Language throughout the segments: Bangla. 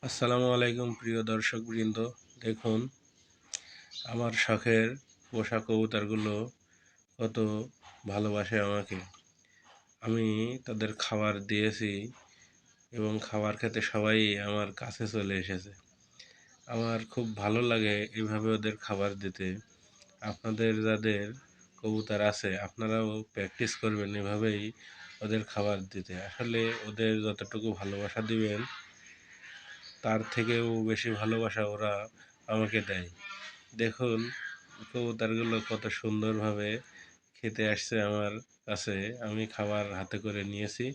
আসসালামু আলাইকুম প্রিয় দর্শকবৃন্দ। দেখুন আমার শখের পোষা কবুতরগুলো কত ভালোবাসে আমাকে। আমি তাদের খাবার দিয়েছি এবং খাবার খেতে সবাই আমার কাছে চলে এসেছে। আমার খুব ভালো লাগে এভাবে ওদের খাবার দিতে। আপনাদের যাদের কবুতর আছে আপনারাও প্র্যাকটিস করবেন এভাবেই ওদের খাবার দিতে। আসলে ওদের যতটুকু ভালোবাসা দিবেন তার থেকেও বেশি ভালোবাসা ওরা আমাকে দেয়। দেখুন কবুতরগুলো কত সুন্দরভাবে খেতে আসছে আমার কাছে। আমি খাবার হাতে করে নিয়েছি,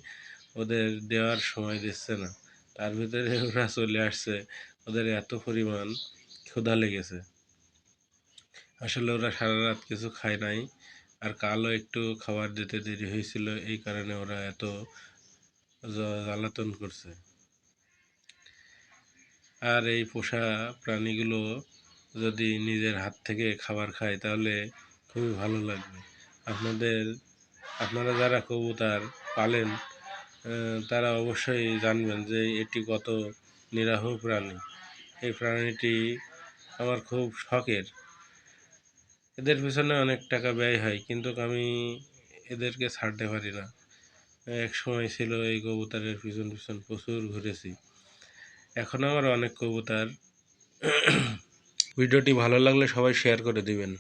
ওদের দেওয়ার সময় দিচ্ছে না, তার ভিতরে ওরা চলে আসছে। ওদের এত পরিমাণ ক্ষুধা লেগেছে। আসলে ওরা সারা রাত কিছু খায় নাই, আর কালও একটু খাবার দিতে দেরি হয়েছিল, এই কারণে ওরা এত জ্বালাতন করছে। আর এই পোষা প্রাণীগুলো যদি নিজের হাত থেকে খাবার খায় তাহলে খুবই ভালো লাগবে। আপনারা যারা কবুতর পালেন তারা অবশ্যই জানবেন যে এটি কত নিরীহ প্রাণী। এই প্রাণীটি আমার খুব শখের। এদের পিছনে অনেক টাকা ব্যয় হয়, কিন্তু আমি এদেরকে ছাড়তে পারি না। এক সময় ছিল এই কবুতরের পিছন পিছন প্রচুর ঘুরেছি। এখন আমার অনেক কবুতর। ভিডিওটি ভালো লাগলে সবাই শেয়ার করে দিবেন।